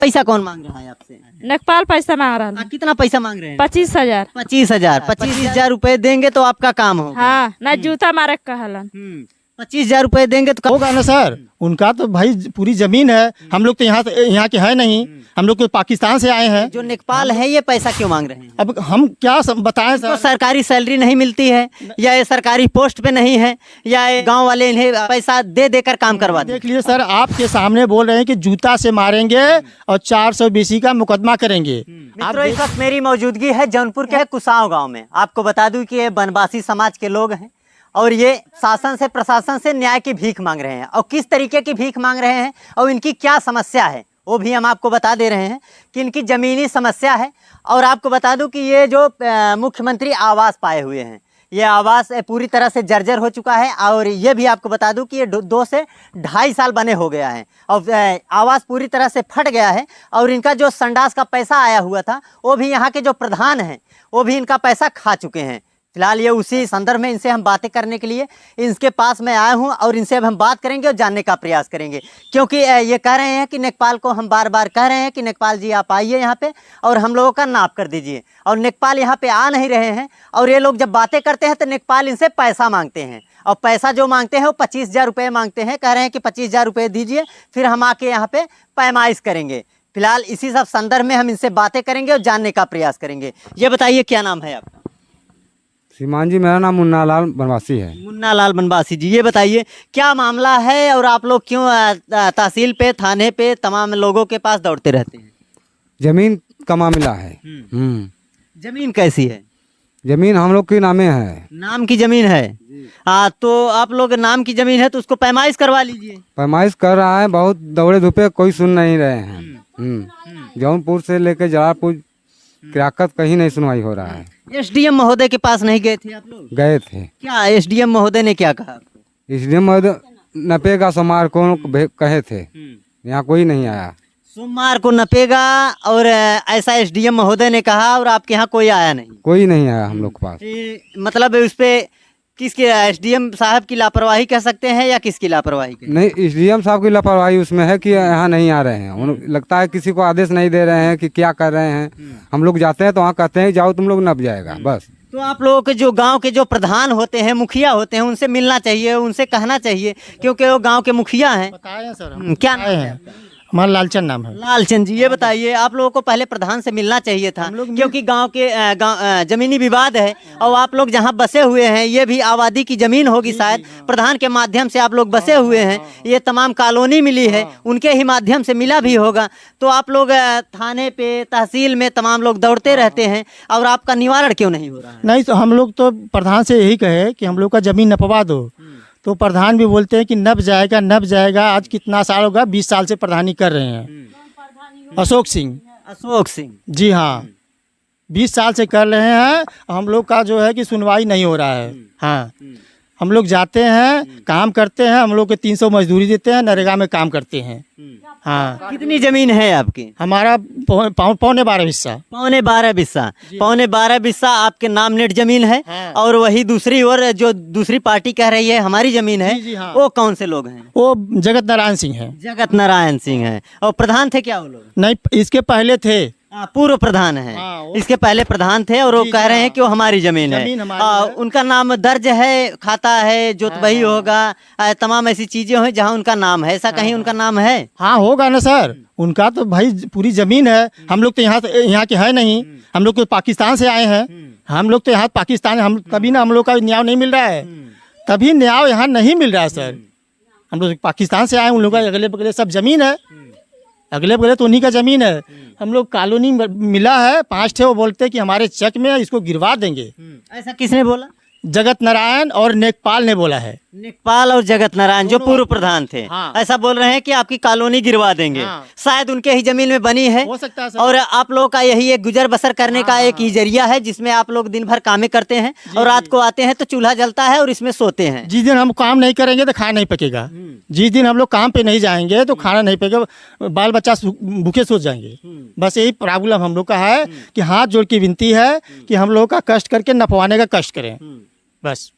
पैसा कौन मांग रहा है आपसे? नेपाल पैसा मांग रहा है। कितना पैसा मांग रहे हैं? 25,000। 25,000 रुपए देंगे तो आपका काम होगा। हाँ, न जूता मारे कहलन। 25,000 रुपए देंगे तो होगा ना सर। उनका तो भाई पूरी जमीन है, हम लोग तो यहाँ के है नहीं, हम लोग तो पाकिस्तान से आए हैं। जो नेपाल है ये पैसा क्यों मांग रहे हैं? अब हम क्या बताएं तो सर। सरकारी सैलरी नहीं मिलती है, या ये सरकारी पोस्ट पे नहीं है, या ये गांव वाले इन्हें पैसा दे देकर काम करवा देख लीजिए सर, आपके सामने बोल रहे हैं कि जूता से मारेंगे और 420 का मुकदमा करेंगे। मित्रों, इस वक्त मेरी मौजूदगी है जौनपुर के कुसाव गांव में। आपको बता दूं कि ये वनवासी समाज के लोग हैं और ये शासन से प्रशासन से न्याय की भीख मांग रहे हैं। और किस तरीके की भीख मांग रहे हैं और इनकी क्या समस्या है वो भी हम आपको बता दे रहे हैं कि इनकी ज़मीनी समस्या है। और आपको बता दूं कि ये जो मुख्यमंत्री आवास पाए हुए हैं, ये आवास पूरी तरह से जर्जर हो चुका है। और ये भी आपको बता दूं कि ये 2 से 2.5 साल बने हो गया है और आवास पूरी तरह से फट गया है। और इनका जो संडास का पैसा आया हुआ था वो भी यहाँ के जो प्रधान हैं वो भी इनका पैसा खा चुके हैं। फिलहाल ये उसी संदर्भ में इनसे हम बातें करने के लिए इनके पास मैं आया हूँ और इनसे अब हम बात करेंगे और जानने का प्रयास करेंगे, क्योंकि ये कह रहे हैं कि नेपाल को हम बार बार कह रहे हैं कि नेपाल जी आप आइए यहाँ पे और हम लोगों का नाप कर दीजिए, और नेपाल यहाँ पे आ नहीं रहे हैं। और ये लोग जब बातें करते हैं तो नेपाल इनसे पैसा मांगते हैं, और पैसा जो मांगते हैं वो 25,000 रुपये मांगते हैं। कह रहे हैं कि 25,000 रुपये दीजिए, फिर हम आके यहाँ पे पैमाइश करेंगे। फिलहाल इसी सब संदर्भ में हम इनसे बातें करेंगे और जानने का प्रयास करेंगे। ये बताइए क्या नाम है आपका? श्रीमान जी, मेरा नाम मुन्ना लाल बनवासी है। मुन्ना लाल बनवासी जी, ये बताइए क्या मामला है और आप लोग क्यों तहसील पे, थाने पे, तमाम लोगों के पास दौड़ते रहते हैं? जमीन का मामला है। जमीन कैसी है? जमीन हम लोग के नामे है। नाम की जमीन है। तो आप लोग नाम की जमीन है तो उसको पैमाइश करवा लीजिए। पैमाइश कर रहा है, बहुत दौड़े धूपे, कोई सुन नहीं रहे हैं। जौनपुर से लेकर जलालपुर क्रियाकत कहीं नहीं सुनवाई हो रहा है। एसडीएम महोदय के पास नहीं गए थे आप लोग? गए थे। क्या एसडीएम महोदय ने क्या कहा? एसडीएम नपेगा सोमवार को कहे थे, यहाँ कोई नहीं आया। सोमवार को नपेगा और ऐसा एसडीएम महोदय ने कहा, और आपके यहाँ कोई आया नहीं? कोई नहीं आया हम लोग के पास। मतलब उस पे किसके, एसडीएम साहब की लापरवाही कह सकते हैं या किसकी लापरवाही? नहीं, एसडीएम साहब की लापरवाही उसमें है कि यहाँ नहीं आ रहे हैं। लगता है किसी को आदेश नहीं दे रहे हैं कि क्या कर रहे हैं। हम लोग जाते हैं तो वहाँ कहते हैं जाओ तुम लोग, नप जाएगा बस। तो आप लोगों के जो गांव के जो प्रधान होते हैं, मुखिया होते हैं, उनसे मिलना चाहिए, उनसे कहना चाहिए, क्योंकि वो गांव के मुखिया हैं। बताए सर, क्या नाम है? हमारा लालचंद नाम है। लालचंद जी, ये बताइए आप लोगों को पहले प्रधान से मिलना चाहिए था, क्योंकि गांव के जमीनी विवाद है और आप लोग जहां बसे हुए हैं ये भी आबादी की जमीन होगी शायद। प्रधान के माध्यम से आप लोग बसे हुए हैं, ये तमाम कॉलोनी मिली है, उनके ही माध्यम से मिला भी होगा। तो आप लोग थाने पे, तहसील में तमाम लोग दौड़ते रहते हैं और आपका निवारण क्यों नहीं हो रहा है? नहीं तो हम लोग तो प्रधान से यही कहे कि हम लोग का जमीन नपवा दो, तो प्रधान भी बोलते हैं कि नप जाएगा नप जाएगा। आज कितना साल होगा? 20 साल से प्रधानी कर रहे हैं। अशोक सिंह जी, हाँ 20 साल से कर रहे हैं। हम लोग का जो है कि सुनवाई नहीं हो रहा है। हाँ, हम लोग जाते हैं, काम करते हैं, हम लोग के 300 मजदूरी देते हैं, नरेगा में काम करते हैं। हाँ। कितनी जमीन है आपकी? हमारा 12.25 हिस्सा। 12.25 हिस्सा। 12.25 हिस्सा आपके नाम नेट जमीन है। हाँ। और वही दूसरी ओर जो दूसरी पार्टी कह रही है हमारी जमीन है, जी, हाँ। वो कौन से लोग हैं? वो जगत नारायण सिंह है। जगत नारायण सिंह है। और प्रधान थे क्या वो लोग? नहीं, इसके पहले थे। पूर्व प्रधान है। हाँ, इसके पहले प्रधान थे और वो कह रहे हैं कि वो हमारी जमीन है। है। उनका नाम दर्ज है, खाता है, जोतबही होगा, तमाम ऐसी चीजें हैं जहाँ उनका नाम है। ऐसा कहीं उनका नाम है? हाँ, होगा ना सर। उनका तो भाई पूरी जमीन है। हम लोग तो यहाँ के है नहीं, हम लोग तो पाकिस्तान से आए हैं। हम लोग तो यहाँ पाकिस्तान, हम तभी ना हम लोग का न्याय नहीं मिल रहा है, तभी न्याय यहाँ नहीं मिल रहा है सर। हम लोग पाकिस्तान से आए, उन लोगों का अगले बगले सब जमीन है, अगले बगले तो उन्हीं का जमीन है। हम लोग कॉलोनी मिला है 5 ठे, वो बोलते हैं कि हमारे चेक में इसको गिरवा देंगे। ऐसा किसने बोला? जगत नारायण और नेकपाल ने बोला है। नेकपाल और जगत नारायण जो पूर्व प्रधान थे। हाँ। ऐसा बोल रहे हैं कि आपकी कॉलोनी गिरवा देंगे। हाँ। शायद उनके ही जमीन में बनी है, हो सकता है सर। और आप लोगों का यही एक गुजर बसर करने का एक ही जरिया है, जिसमें आप लोग दिन भर कामें करते हैं और रात को आते हैं तो चूल्हा जलता है और इसमें सोते हैं। जिस दिन हम काम नहीं करेंगे तो खाना नहीं पकेगा। जिस दिन हम लोग काम पे नहीं जाएंगे तो खाना नहीं पकेगा, बाल बच्चा भूखे सो जाएंगे। बस यही प्रॉब्लम हम लोग का है कि हाथ जोड़ की विनती है कि हम लोग का कष्ट करके नपवाने का कष्ट करें बस।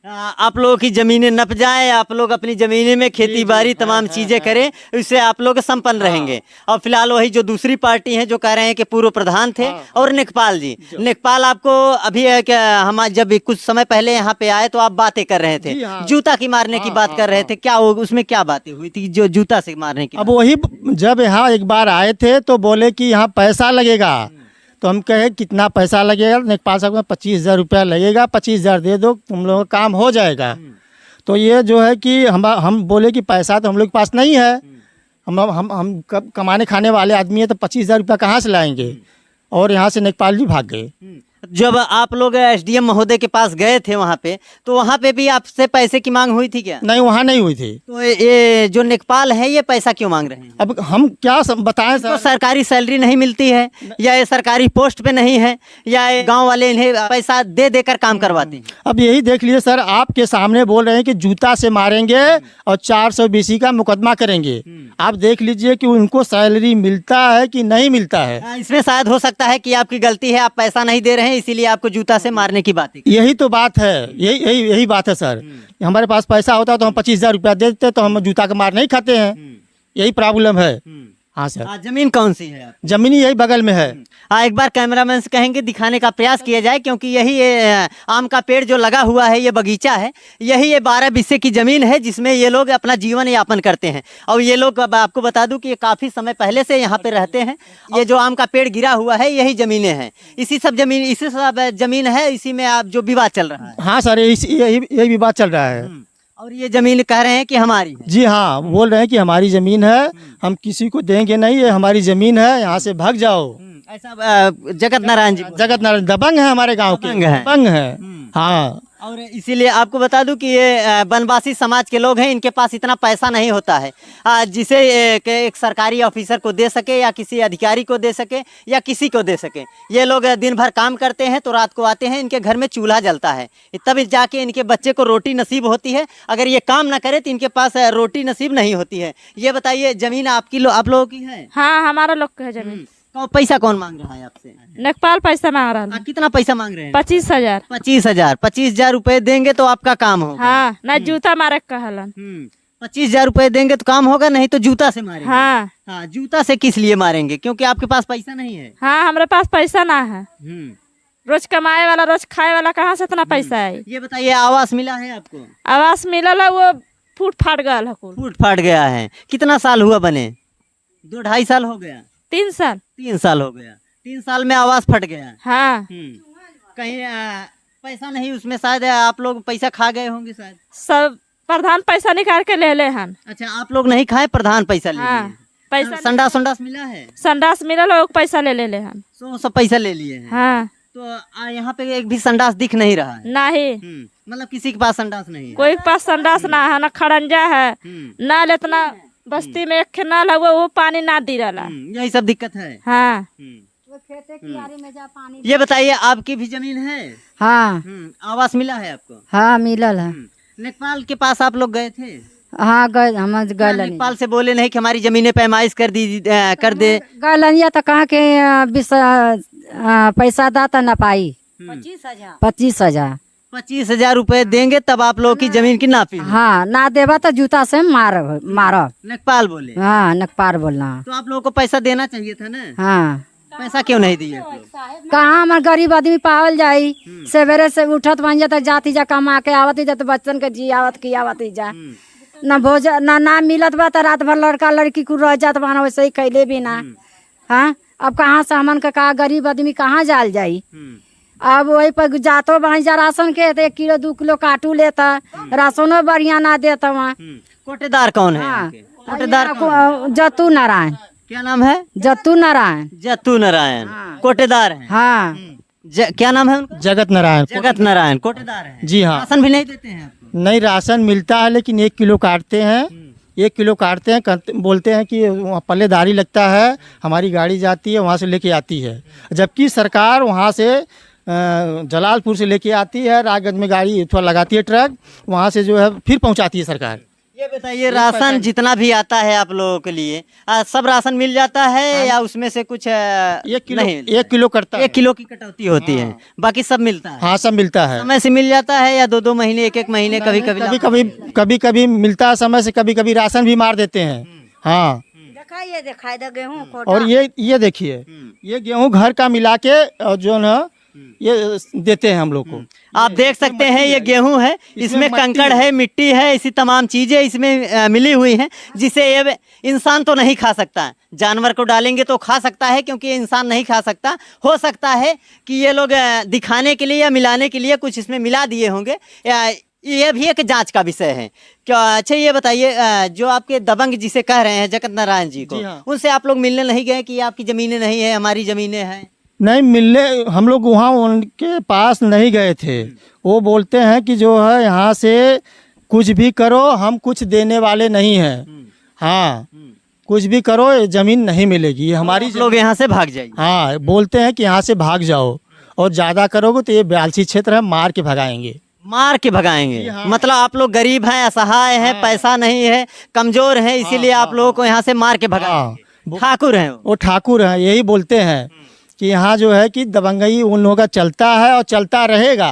आप लोगों की जमीनें नप जाए, आप लोग अपनी जमीनें में खेती बाड़ी तमाम चीजें करें, इससे आप लोग संपन्न रहेंगे। और फिलहाल वही जो दूसरी पार्टी है जो कह रहे हैं कि पूर्व प्रधान थे और नेकपाल जी, नेकपाल आपको अभी हम जब कुछ समय पहले यहाँ पे आए तो आप बातें कर रहे थे, जूता की मारने की बात कर रहे थे, क्या उसमें क्या बातें हुई थी जो जूता से मारने की? अब वही जब यहाँ एक बार आए थे तो बोले कि यहाँ पैसा लगेगा, तो हम कहे कितना पैसा लगेगा? नेकपाल साहब का 25,000 रुपया लगेगा, 25,000 दे दो तुम लोगों का काम हो जाएगा। तो ये जो है कि हम बोले कि पैसा तो हम लोग के पास नहीं है, हम कमाने खाने वाले आदमी है, तो 25,000 रुपया कहाँ से लाएंगे? और यहाँ से नेकपाल जी भाग गए। जब आप लोग एसडीएम महोदय के पास गए थे वहाँ पे, तो वहाँ पे भी आपसे पैसे की मांग हुई थी क्या? नहीं, वहाँ नहीं हुई थी। तो ये जो नेकपाल है ये पैसा क्यों मांग रहे हैं? अब हम क्या बताएं तो सर? सरकारी सैलरी नहीं मिलती है, या ये सरकारी पोस्ट पे नहीं है, या ये गांव वाले इन्हें पैसा दे देकर काम करवाते हैं? अब यही देख लीजिए सर, आपके सामने बोल रहे हैं कि जूता से मारेंगे और 420 का मुकदमा करेंगे। आप देख लीजिए कि उनको सैलरी मिलता है कि नहीं मिलता है। इसमें शायद हो सकता है कि आपकी गलती है, आप पैसा नहीं दे रहे हैं, इसीलिए आपको जूता से मारने की बात है। यही तो बात है, यही बात है सर। हमारे पास पैसा होता तो हम 25,000 रुपया दे देते, तो हम जूता का मार नहीं खाते हैं। यही प्रॉब्लम है। हाँ सर। जमीन कौन सी है? जमीन यही बगल में है। हाँ, एक बार कैमरामैन से कहेंगे दिखाने का प्रयास किया जाए, क्योंकि यही ये आम का पेड़ जो लगा हुआ है, ये बगीचा है, यही ये 12 बिस्से की जमीन है जिसमें ये लोग अपना जीवन यापन करते हैं। और ये लोग, अब आपको बता दूं कि ये काफ़ी समय पहले से यहाँ पे रहते हैं। ये जो आम का पेड़ गिरा हुआ है यही जमीनें हैं, इसी सब जमीन है, इसी में आप जो विवाद चल रहा है। हाँ सर, यही विवाद चल रहा है। और ये जमीन कह रहे हैं कि हमारी है। जी हाँ, बोल रहे हैं कि हमारी जमीन है, हम किसी को देंगे नहीं, ये हमारी जमीन है, यहाँ से भाग जाओ। ऐसा जगत नारायण जी, जगत नारायण दबंग है हमारे गांव के, दबंग है। हाँ, और इसीलिए आपको बता दूं कि ये वनवासी समाज के लोग हैं, इनके पास इतना पैसा नहीं होता है जिसे एक सरकारी ऑफिसर को दे सके, या किसी अधिकारी को दे सके, या किसी को दे सके। ये लोग दिन भर काम करते हैं तो रात को आते हैं, इनके घर में चूल्हा जलता है, तब जाके इनके बच्चे को रोटी नसीब होती है। अगर ये काम ना करे तो इनके पास रोटी नसीब नहीं होती है। ये बताइए, जमीन आप लोगों की है? हाँ, हमारा लोग का है जमीन। पैसा कौन मांग रहा है आपसे? नेकपाल पैसा मांग रहा है। कितना पैसा मांग रहे हैं? 25,000। 25,000 रुपए देंगे तो आपका काम होगा। हाँ, ना जूता मारे कहलन। 25,000 रुपए देंगे तो काम होगा, नहीं तो जूता से मारेंगे। हाँ, जूता से किस लिए मारेंगे? क्योंकि आपके पास पैसा नहीं है। हाँ, हमारे पास पैसा ना है। रोज कमाए वाला, रोज खाए वाला, कहाँ से इतना पैसा है? ये बताइए, आवास मिला है आपको? आवास मिला, वो फूट फाट गया है। फूट फाट गया है। कितना साल हुआ बने? 2-2.5 साल हो गया? 3 साल। 3 साल हो गया। 3 साल में आवास फट गया। हाँ। कहीं पैसा नहीं उसमें, शायद आप लोग पैसा खा गए होंगे शायद। सब प्रधान पैसा निकाल के ले हन। अच्छा, आप लोग नहीं खाए, प्रधान पैसा ले लिए। हाँ, पैसा संडास मिला है? संडास मिला, लोग पैसा ले हन। सब पैसा ले लिए हैं। हाँ। तो यहाँ पे एक भी संडास दिख नहीं रहा है? नहीं। मतलब किसी के पास संडास नहीं है? कोई के पास संडास ना है, ना खड़ंजा है, ना इतना बस्ती में एक नल है, वो पानी ना दी रहा। यही सब दिक्कत है। हाँ। ये बताइए, आपकी भी जमीन है? हाँ। आवास मिला है आपको? हाँ, मिलल है। नेकपाल के पास आप लोग गए थे? हाँ, हम गए। नेकपाल से बोले नहीं कि हमारी जमीनें पैमाइश कर दे? गए तो कहा के पैसा दाता न पाई। 25,000। 25,000 रुपए देंगे तब आप लोग की जमीन की नापी? हाँ, ना देवा तो जूता से मारो। नेकपाल बोले? हाँ, नेकपाल बोलना। तो आप लोगों को पैसा देना चाहिए था ना? हाँ। पैसा क्यों नहीं दिए? कहाँ हमारे गरीब आदमी पावल जाई, सवेरे से उठत बन जाता, जाती जा कमा के आवती जा, तो बच्चन के जी आवत की आवती जा, ना भोजन ना मिलत बा, तो रात भर लड़का लड़की को रह जात बा, वैसे ही कैले भी ना। हाँ, अब कहाँ से हमन का कहा गरीब आदमी कहाँ जाल जाई? अब वही पर जातो बन जा राशन के, 1 किलो 2 किलो काटू लेता, राशनो बढ़िया ना देता वहाँ। कोटेदार कौन है? हाँ, कोटेदार जतू नारायण। क्या नाम है? जतू नारायण। जतू नारायण कोटेदार है। हाँ। क्या नाम है उनका? जगत नारायण। जगत नारायण कोटेदार है। जी हाँ। राशन भी नहीं देते हैं आपको? नहीं, राशन मिलता है, लेकिन 1 किलो काटते हैं। 1 किलो काटते हैं, बोलते हैं कि वहाँ पल्लेदारी लगता है, हमारी गाड़ी जाती है वहाँ से लेके आती है, जबकि सरकार वहाँ से जलालपुर से लेके आती है, राजगंज में गाड़ी थोड़ा लगाती है ट्रक, वहाँ से जो है फिर पहुँचाती है सरकार। ये बताइए, राशन जितना भी आता है आप लोगों के लिए, सब राशन मिल जाता है या उसमें से कुछ 1 किलो नहीं? 1 किलो करता है। 1 किलो की कटौती होती है, बाकी सब मिलता है। हाँ सब मिलता है। समय से मिल जाता है या 2-2 महीने, 1-1 महीने, कभी कभी कभी कभी मिलता है समय से, कभी कभी राशन भी मार देते हैं। हाँ दिखाई दे गेहूँ और ये देखिए, ये गेहूं घर का मिला के और जो ना ये देते हैं हम लोग को। आप देख सकते हैं ये गेहूं है, इसमें कंकड़ है, मिट्टी है, इसी तमाम चीजें इसमें मिली हुई हैं, जिसे ये इंसान तो नहीं खा सकता, जानवर को डालेंगे तो खा सकता है, क्योंकि ये इंसान नहीं खा सकता। हो सकता है कि ये लोग दिखाने के लिए या मिलाने के लिए कुछ इसमें मिला दिए होंगे, ये भी एक जांच का विषय है क्या। अच्छा ये बताइए, जो आपके दबंग जिसे कह रहे हैं जगत नारायण जी को, जी हाँ। उनसे आप लोग मिलने नहीं गए कि आपकी जमीनें नहीं है, हमारी जमीनें हैं? नहीं मिलने, हम लोग वहाँ उनके पास नहीं गए थे। वो बोलते हैं कि जो है यहाँ से कुछ भी करो, हम कुछ देने वाले नहीं हैं। हाँ कुछ भी करो, ये जमीन नहीं मिलेगी, ये हमारी लोग यहाँ से भाग जाइए। हाँ बोलते हैं कि यहाँ से भाग जाओ, और ज़्यादा करोगे तो ये बयालसी क्षेत्र है, मार के भगाएंगे। मार के भगाएंगे? हाँ। मतलब आप लोग गरीब हैं, असहाय हैं, पैसा नहीं है, कमजोर हैं, इसीलिए आप लोगों को यहाँ से मार के भगाएंगे। ठाकुर हैं वो ठाकुर हैं, यही बोलते हैं कि यहाँ जो है कि दबंगई उन लोगों का चलता है और चलता रहेगा।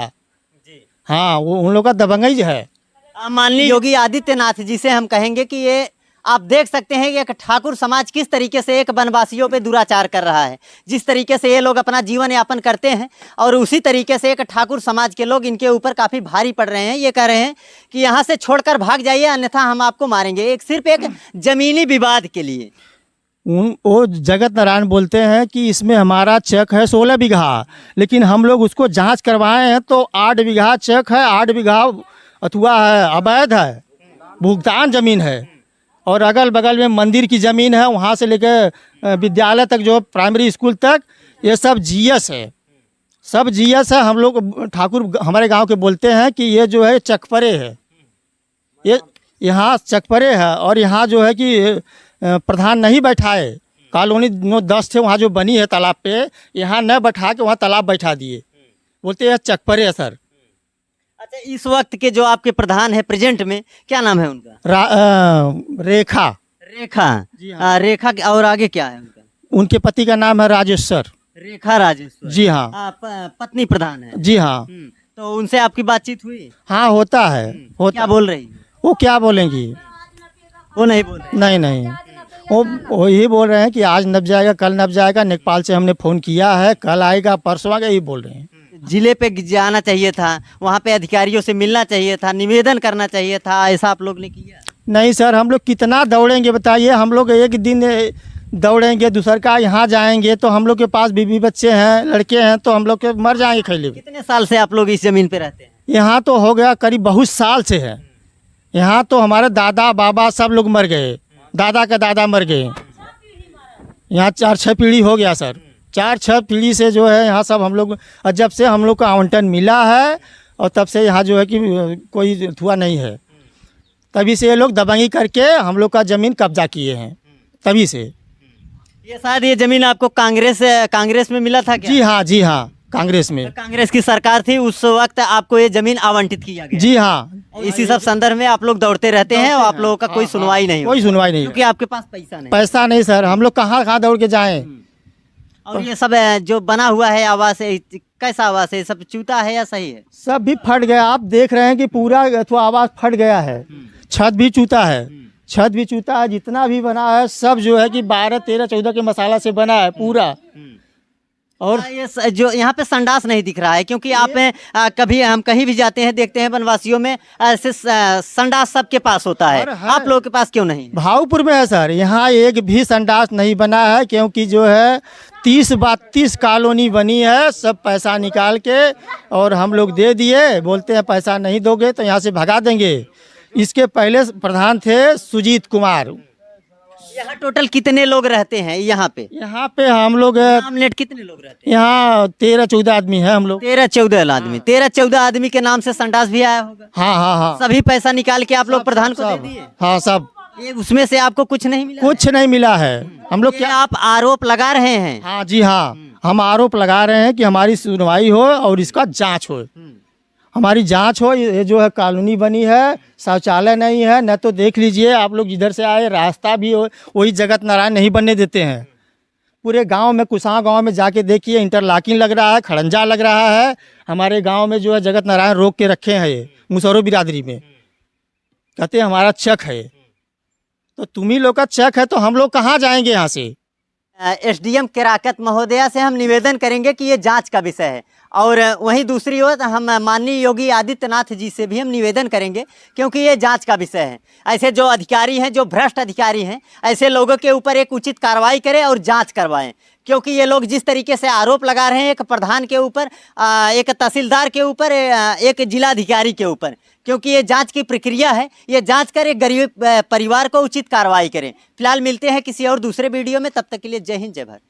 हाँ वो उन लोगों का दबंगई है। मान लीजिए योगी आदित्यनाथ जी से हम कहेंगे कि ये आप देख सकते हैं कि एक ठाकुर समाज किस तरीके से एक वनवासियों पे दुराचार कर रहा है, जिस तरीके से ये लोग अपना जीवन यापन करते हैं, और उसी तरीके से एक ठाकुर समाज के लोग इनके ऊपर काफ़ी भारी पड़ रहे हैं। ये कह रहे हैं कि यहाँ से छोड़कर भाग जाइए, अन्यथा हम आपको मारेंगे, एक सिर्फ एक जमीनी विवाद के लिए। वो जगत नारायण बोलते हैं कि इसमें हमारा चेक है 16 बीघा, लेकिन हम लोग उसको जांच करवाए हैं तो 8 बीघा चेक है, 8 बीघा अथवा है, अवैध है, भुगतान जमीन है। और अगल बगल में मंदिर की ज़मीन है, वहाँ से लेकर विद्यालय तक, जो प्राइमरी स्कूल तक, ये सब जीएस है, सब जीएस है। हम लोग ठाकुर हमारे गांव के बोलते हैं कि ये जो है चकपरे है, ये यहाँ चकपरे है। और यहाँ जो है कि प्रधान नहीं बैठाए, कॉलोनी 9-10 थे वहाँ जो बनी है तालाब पे, यहाँ न बैठा के वहाँ तालाब बैठा दिए, बोलते हैं चकपरे है सर। अच्छा इस वक्त के जो आपके प्रधान है प्रेजेंट में, क्या नाम है उनका? रेखा। रेखा जी हाँ। रेखा और आगे क्या है उनका? उनके पति का नाम है राजेश्वर। रेखा राजेश्वर। जी हाँ। पत्नी प्रधान है? जी हाँ। तो उनसे आपकी बातचीत हुई? हाँ होता है। क्या बोल रही? वो क्या बोलेंगी? वो नहीं बोल रही? नहीं वो यही बोल रहे हैं कि आज नप जाएगा, कल नप जाएगा, नेपाल से हमने फ़ोन किया है, कल आएगा, परसों आएगा, यही बोल रहे हैं। जिले पे जाना चाहिए था, वहाँ पे अधिकारियों से मिलना चाहिए था, निवेदन करना चाहिए था, ऐसा आप लोग ने किया? नहीं सर, हम लोग कितना दौड़ेंगे बताइए। हम लोग एक दिन दौड़ेंगे, दूसर का यहाँ जाएंगे, तो हम लोग के पास बीवी बच्चे हैं, लड़के हैं, तो हम लोग के मर जाएंगे खैले। कितने साल से आप लोग इस जमीन पे रहते हैं? यहाँ तो हो गया करीब बहुत साल से है। यहाँ तो हमारे दादा बाबा सब लोग मर गए, दादा का दादा मर गए। यहाँ 4-6 पीढ़ी हो गया सर, 4-6 पीढ़ी से जो है यहाँ सब हम लोग, जब से हम लोग को आवंटन मिला है और तब से यहाँ जो है कि कोई हुआ नहीं है, तभी से ये लोग दबंगी करके हम लोग का ज़मीन कब्जा किए हैं, तभी से। ये शायद ये जमीन आपको कांग्रेस में मिला था क्या? जी हाँ कांग्रेस में। कांग्रेस की सरकार थी उस वक्त, आपको ये जमीन आवंटित किया गया? जी हाँ। इसी सब संदर्भ में आप लोग दौड़ते रहते हैं और आप लोगों का कोई सुनवाई नहीं कोई सुनवाई नहीं, क्योंकि आपके पास पैसा नहीं। पैसा नहीं सर, हम लोग कहाँ दौड़ के जाएं। और ये सब जो बना हुआ है आवास है, कैसा आवास है? सब चूता है या सही है? सब भी फट गया, आप देख रहे हैं कि पूरा अथवा आवास फट गया है, छत भी चूता है, छत भी चूता है, जितना भी बना है सब जो है कि 12, 13, 14 के मसाला से बना है पूरा। और ये जो यहाँ पे संडास नहीं दिख रहा है, क्योंकि आप कभी हम कहीं भी जाते हैं देखते हैं वनवासियों में ऐसे संडास सबके पास होता है, आप लोगों के पास क्यों नहीं? भावपुर में है सर, यहाँ एक भी संडास नहीं बना है, क्योंकि जो है 30-32 कॉलोनी बनी है, सब पैसा निकाल के और हम लोग दे दिए, बोलते हैं पैसा नहीं दोगे तो यहाँ से भगा देंगे। इसके पहले प्रधान थे सुजीत कुमार। यहाँ टोटल कितने लोग रहते हैं यहाँ पे? यहाँ पे हम लोग आमलेट कितने लोग रहते हैं? यहाँ 13-14 आदमी है हम लोग। 13-14 आदमी? 13-14 आदमी के नाम से संडास भी आया होगा? हाँ। सभी पैसा निकाल के आप लोग प्रधान को दे दिए? हाँ सब। ये उसमें से आपको कुछ नहीं मिला? कुछ नहीं मिला है। हम लोग क्या आप आरोप लगा रहे हैं? हाँ जी हाँ, हम आरोप लगा रहे हैं कि हमारी सुनवाई हो और इसका जांच हो। हमारी जांच हो। ये जो है कॉलोनी बनी है, शौचालय नहीं है, न तो देख लीजिए आप लोग जिधर से आए रास्ता भी वही जगत नारायण नहीं बनने देते हैं। पूरे गांव में कुसाव गांव में जाके देखिए इंटरलॉकिंग लग रहा है, खड़ंजा लग रहा है। हमारे गांव में जो है जगत नारायण रोक के रखे हैं, ये मुसहरो बिरादरी में कहते हैं हमारा चक है। तो तुम ही लोग का चक है तो हम लोग कहाँ जाएंगे यहाँ से। एसडीएम केराकत महोदया से हम निवेदन करेंगे कि ये जांच का विषय है, और वहीं दूसरी ओर हम माननीय योगी आदित्यनाथ जी से भी हम निवेदन करेंगे, क्योंकि ये जांच का विषय है। ऐसे जो अधिकारी हैं, जो भ्रष्ट अधिकारी हैं, ऐसे लोगों के ऊपर एक उचित कार्रवाई करें और जांच करवाएं, क्योंकि ये लोग जिस तरीके से आरोप लगा रहे हैं एक प्रधान के ऊपर, एक तहसीलदार के ऊपर, एक जिलाधिकारी के ऊपर, क्योंकि ये जांच की प्रक्रिया है, ये जांच कर एक गरीब परिवार को उचित कार्रवाई करें। फिलहाल मिलते हैं किसी और दूसरे वीडियो में, तब तक के लिए जय हिंद जय भारत।